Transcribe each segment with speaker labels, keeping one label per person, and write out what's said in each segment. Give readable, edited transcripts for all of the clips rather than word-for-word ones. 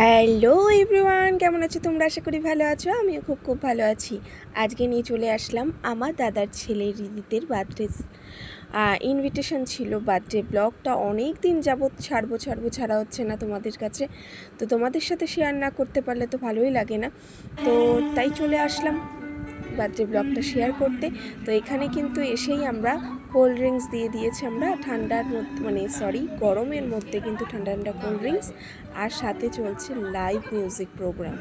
Speaker 1: Hello everyone, কেমন আছো তোমরা? আশা করি ভালো আছো। আমিও খুব ভালো আছি। আজকে নিয়ে চলে আসলাম আমার দাদার ছেলে রিদিতের বার্থডে ইনভিটেশন ছিল। বার্থডে ব্লগটা অনেক দিন যাবৎ ছাড়া হচ্ছে না তোমাদের কাছে। তো তোমাদের সাথে শেয়ার না করতে পারলে তো ভালোই লাগে না, তো তাই চলে আসলাম বার্থডে ব্লগটা শেয়ার করতে। তো এখানে কিন্তু এসেই আমরা কোল্ড ড্রিঙ্কস দিয়ে দিয়েছি, আমরা ঠান্ডার মধ্যে গরমের মধ্যে কিন্তু ঠান্ডা ঠান্ডা কোল্ড ড্রিঙ্কস, আর সাথে চলছে লাইভ মিউজিক প্রোগ্রাম।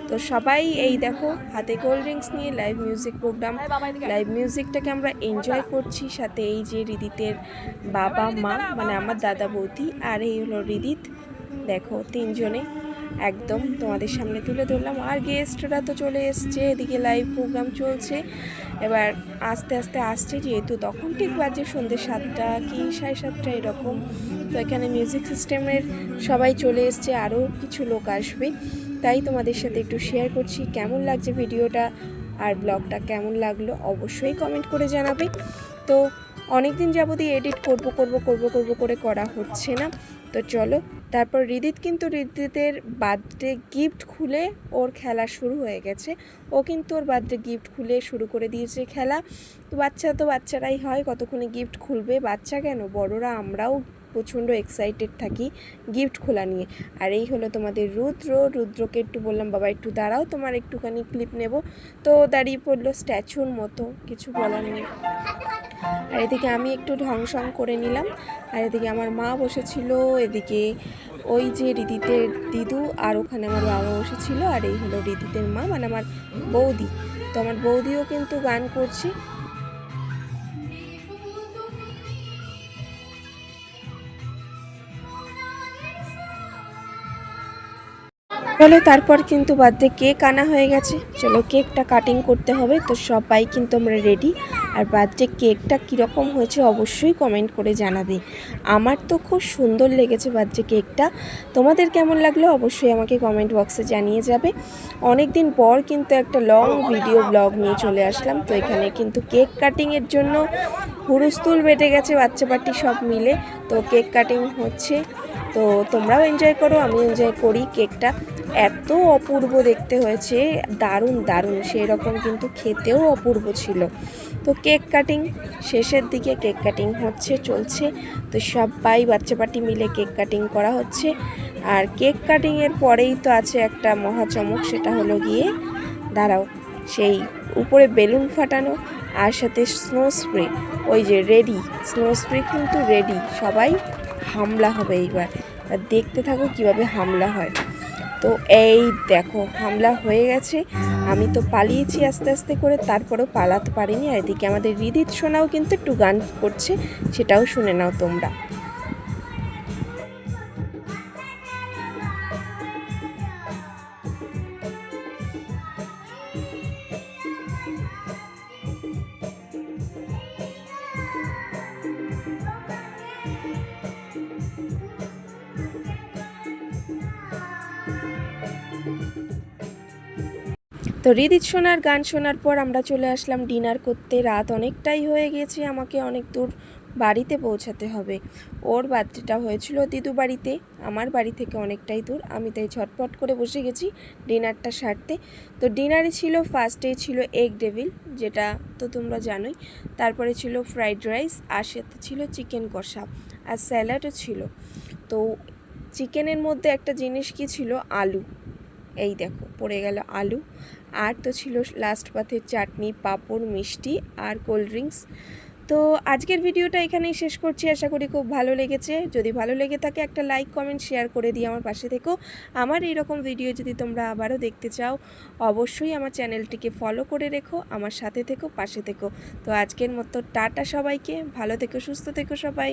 Speaker 1: তো সবাই এই দেখো হাতে কোল্ড ড্রিঙ্কস নিয়ে লাইভ মিউজিক প্রোগ্রাম, লাইভ মিউজিকটাকে আমরা এনজয় করছি। সাথে এই যে রিদিতের বাবা মা মানে আমার দাদা বৌদি, আর এই হলো রিদিত, দেখো তিনজনে একদম তোমাদের সামনে তুলে ধরলাম। আর গেস্টরা তো চলে এসছে, এদিকে লাইভ প্রোগ্রাম চলছে। এবার আস্তে আস্তে আসছে, যেহেতু তখন ঠিক বাজে সন্ধ্যে 7টা কি 7:30 এরকম। তো এখানে মিউজিক সিস্টেমের সবাই চলে এসছে, আরও কিছু লোক আসবে, তাই তোমাদের সাথে একটু শেয়ার করছি। কেমন লাগছে ভিডিওটা আর ব্লগটা কেমন লাগলো অবশ্যই কমেন্ট করে জানাবে। তো অনেক দিন যাবতই এডিট করব করে করা হচ্ছে না। তো চলো, তারপর রিদিতের বার্থডে গিফট খুলে ওর খেলা শুরু হয়ে গেছে। ও কিন্তু ওর বার্থডে গিফট খুলে শুরু করে দিয়েছে খেলা। তো বাচ্চারাই হয়, কতক্ষণে গিফট খুলবে। বাচ্চা কেন, বড়রা আমরাও প্রচণ্ড এক্সাইটেড থাকি গিফট খোলা নিয়ে। আর এই হলো তোমাদের রুদ্রকে একটু বললাম, বাবা একটু দাঁড়াও, তোমার একটুখানি ক্লিপ নেব। তো দাঁড়িয়ে পড়লো স্ট্যাচুর মতো, কিছু বলার নেই। আর এদিকে আমি একটু ঢংসং করে নিলাম, আর এদিকে আমার মা বসেছিল, এদিকে ওই যে রিদিতের দিদু, আর ওখানে আমার বাবা বসেছিল। আর এই হলো রিদিতের মা মানে আমার বৌদি। তো আমার বৌদিও কিন্তু গান করছে। চলো, তারপর কিন্তু বার্থডে কেক আনা হয়ে গেছে। চলো কেকটা কাটিং করতে হবে। তো সবাই কিন্তু আমরা রেডি। আর বার্থডে কেকটা কীরকম হয়েছে অবশ্যই কমেন্ট করে জানাবে। আমার তো খুব সুন্দর লেগেছে বার্থডে কেকটা। তোমাদের কেমন লাগলো অবশ্যই আমাকে কমেন্ট বক্সে জানিয়ে যাবে। অনেক দিন পর কিন্তু একটা লং ভিডিও ব্লগ নিয়ে চলে আসলাম। তো এখানে কিন্তু কেক কাটিংয়ের জন্য হুড়স্থুল বেটে গেছে, বাচ্চা পার্টি সব মিলে। তো কেক কাটিং হচ্ছে, তো তোমরাও এনজয় করো, আমি এনজয় করি। কেকটা এত অপূর্ব দেখতে হয়েছে, দারুণ সেই রকম, কিন্তু খেতেও অপূর্ব ছিল। তো কেক কাটিং শেষের দিকে, কেক কাটিং চলছে। তো সবাই বাচ্চা পার্টি মিলে কেক কাটিং করা হচ্ছে। আর কেক কাটিংয়ের পরেই তো আছে একটা মহাচমক, সেটা হলো গিয়ে দাঁড়াও, সেই উপরে বেলুন ফাটানো, আর সাথে স্নো স্প্রে। ওই যে রেডি স্নো স্প্রে কিন্তু রেডি, সবাই হামলা হবে এইবার। দেখতে থাকো কিভাবে হামলা হয়। তো এই দেখো হামলা হয়ে গেছে। আমি তো পালিয়েছি আস্তে আস্তে করে, তারপরেও পালাতে পারিনি। আর এদিকে আমাদের রিদিত সোনাও কিন্তু একটু গান করছে, সেটাও শুনে নাও তোমরা। তো রিদিত সোনার গান শোনার পর আমরা চলে আসলাম ডিনার করতে। রাত অনেকটাই হয়ে গেছে, আমাকে অনেক দূর বাড়িতে পৌঁছাতে হবে। ওর বার্থডেটা হয়েছিল দিদু বাড়িতে, আমার বাড়ি থেকে অনেকটাই দূর। আমি তাই ঝটপট করে বসে গেছি ডিনারটা সারতে। তো ডিনারে ছিল, ফার্স্টেই ছিল এগ ডেভিল, যেটা তো তোমরা জানোই। তারপরে ছিল ফ্রাইড রাইস, আর সাথে ছিল চিকেন কষা, আর স্যালাডও ছিল। তো চিকেনের মধ্যে একটা জিনিস কি ছিল, আলু। এই দেখো পড়ে গেল আলু। আর তো ছিল লাস্ট পাতের চাটনি, পাঁপড়, মিষ্টি আর কোল্ড ড্রিঙ্কস। তো আজকের ভিডিওটা এখানেই শেষ করছি। আশা করি খুব ভালো লেগেছে। যদি ভালো লেগে থাকে একটা লাইক কমেন্ট শেয়ার করে দিয়ে আমার পাশে থেকো। আমার এইরকম ভিডিও যদি তোমরা আবারও দেখতে চাও অবশ্যই আমার চ্যানেলটিকে ফলো করে রেখো, আমার সাথে থেকো, পাশে থেকো। তো আজকের মতো টাটা সবাইকে, ভালো থেকো, সুস্থ থেকো সবাই।